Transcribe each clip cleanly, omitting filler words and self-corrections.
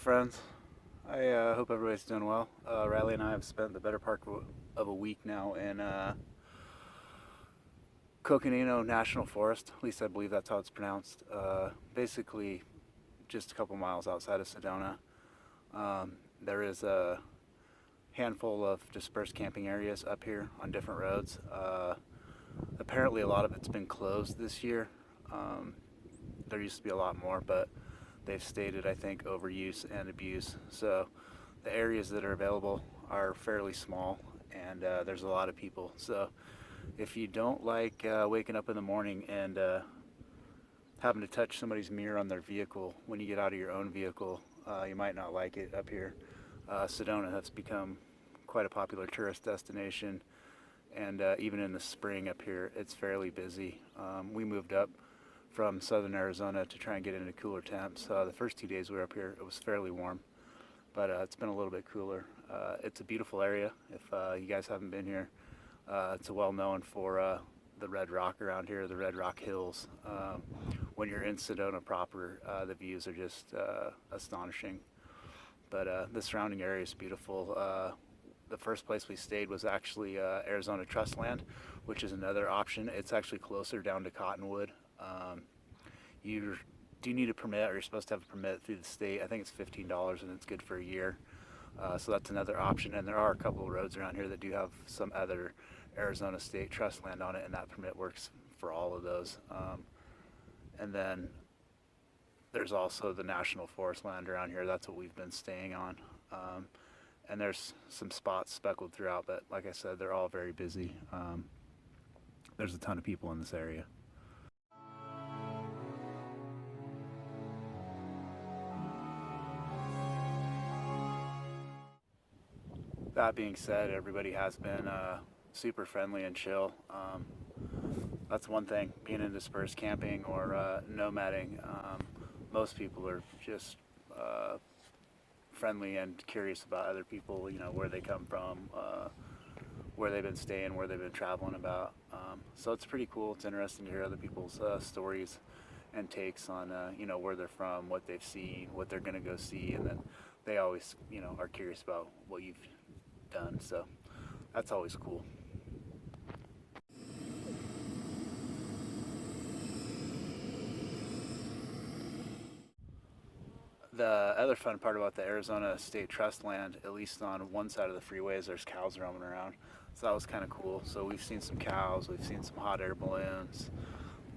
friends? I hope everybody's doing well. Riley and I have spent the better part of a week now in Coconino National Forest. At least I believe that's how it's pronounced. Basically, just a couple miles outside of Sedona. There is a handful of dispersed camping areas up here on different roads. Apparently, a lot of it's been closed this year. There used to be a lot more, but they've stated, I think, overuse and abuse. So the areas that are available are fairly small, and there's a lot of people. So if you don't like waking up in the morning and having to touch somebody's mirror on their vehicle when you get out of your own vehicle, you might not like it up here. Sedona has become quite a popular tourist destination, and even in the spring up here, it's fairly busy. We moved up from southern Arizona to try and get into cooler temps. The first 2 days we were up here, it was fairly warm, but it's been a little bit cooler. It's a beautiful area. If you guys haven't been here, it's well known for the red rock around here, the Red Rock Hills. When you're in Sedona proper, the views are just astonishing. But the surrounding area is beautiful. The first place we stayed was actually Arizona Trust Land, which is another option. It's actually closer down to Cottonwood. You do need a permit, or you're supposed to have a permit through the state. I think it's $15 and it's good for a year. So that's another option. And there are a couple of roads around here that do have some other Arizona State Trust Land on it, and that permit works for all of those. And then there's also the National Forest land around here. That's what we've been staying on. And there's some spots speckled throughout, but like I said, they're all very busy. There's a ton of people in this area. That being said, everybody has been super friendly and chill. That's one thing, being in dispersed camping or nomading. Most people are just friendly and curious about other people, where they come from, where they've been staying, where they've been traveling about. So it's pretty cool. It's interesting to hear other people's stories and takes on, where they're from, what they've seen, what they're going to go see, and then they always, are curious about what you've done. So that's always cool. The other fun part about the Arizona State Trust land, at least on one side of the freeways, there's cows roaming around. So that was kind of cool. So we've seen some cows, we've seen some hot air balloons,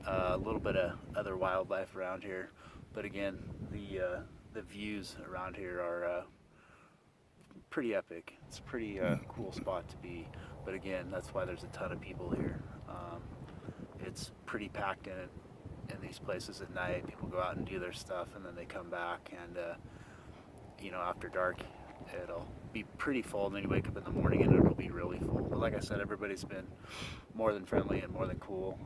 a little bit of other wildlife around here. But again, the views around here are pretty epic. It's a pretty cool spot to be. But again, that's why there's a ton of people here. It's pretty packed in these places at night. People go out and do their stuff, and then they come back, and after dark it'll be pretty full, and then you wake up in the morning and it'll be really full. But like I said, everybody's been more than friendly and more than cool.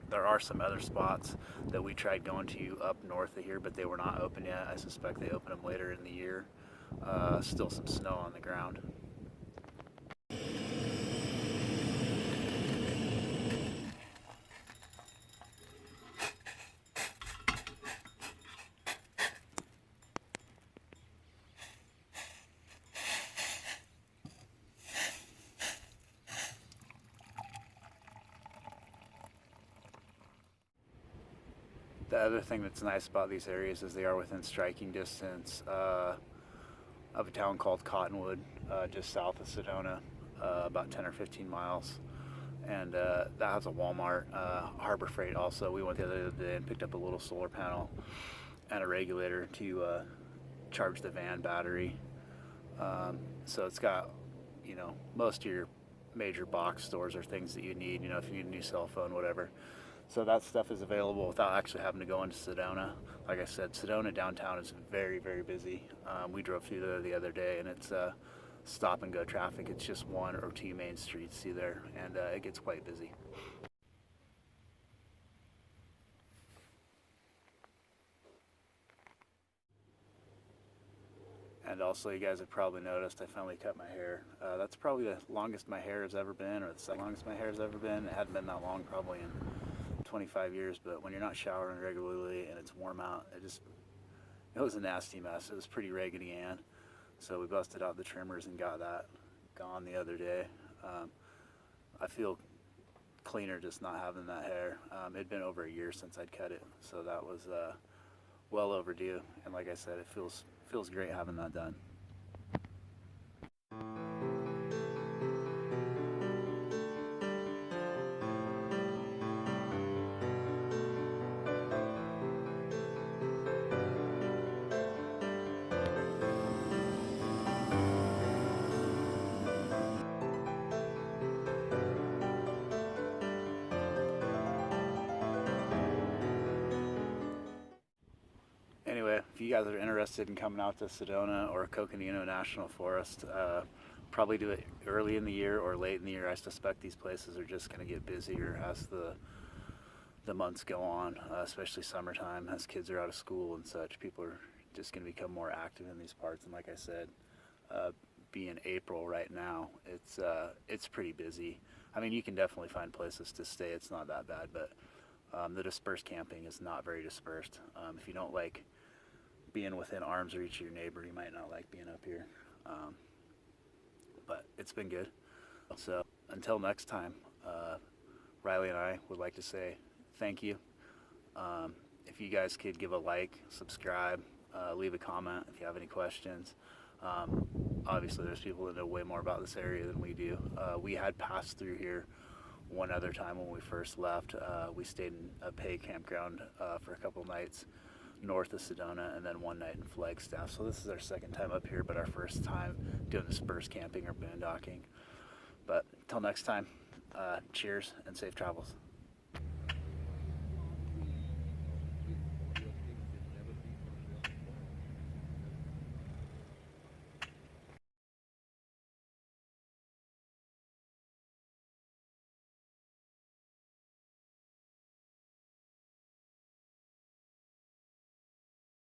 There are some other spots that we tried going to up north of here, but they were not open yet. I suspect they open them later in the year. Still some snow on the ground. The other thing that's nice about these areas is they are within striking distance of a town called Cottonwood, just south of Sedona, about 10 or 15 miles. And that has a Walmart, Harbor Freight also. We went the other day and picked up a little solar panel and a regulator to charge the van battery. So it's got, most of your major box stores or things that you need, if you need a new cell phone, whatever. So that stuff is available without actually having to go into Sedona. Like I said, Sedona downtown is very, very busy. We drove through there the other day, and it's stop and go traffic. It's just one or two main streets through there, and it gets quite busy. And also, you guys have probably noticed I finally cut my hair. That's probably the longest my hair has ever been, or the second longest my hair has ever been. It hadn't been that long probably in 25 years, but when you're not showering regularly and it's warm out, it was a nasty mess. It was pretty Raggedy Ann. So we busted out the trimmers and got that gone the other day. I feel cleaner just not having that hair. It'd been over a year since I'd cut it, so that was well overdue. And like I said, it feels great having that done. Anyway, if you guys are interested in coming out to Sedona or Coconino National Forest, probably do it early in the year or late in the year. I suspect these places are just going to get busier as the months go on, especially summertime, as kids are out of school and such. People are just going to become more active in these parts. And like I said, being April right now, it's pretty busy. I mean, you can definitely find places to stay. It's not that bad, but the dispersed camping is not very dispersed. If you don't like being within arm's reach of your neighbor, you might not like being up here. But it's been good. So until next time, Riley and I would like to say thank you. If you guys could give a like, subscribe, leave a comment if you have any questions. Obviously, there's people that know way more about this area than we do. We had passed through here one other time when we first left. We stayed in a pay campground for a couple nights north of Sedona, and then one night in Flagstaff. So this is our second time up here, but our first time doing dispersed camping or boondocking. But until next time, cheers and safe travels.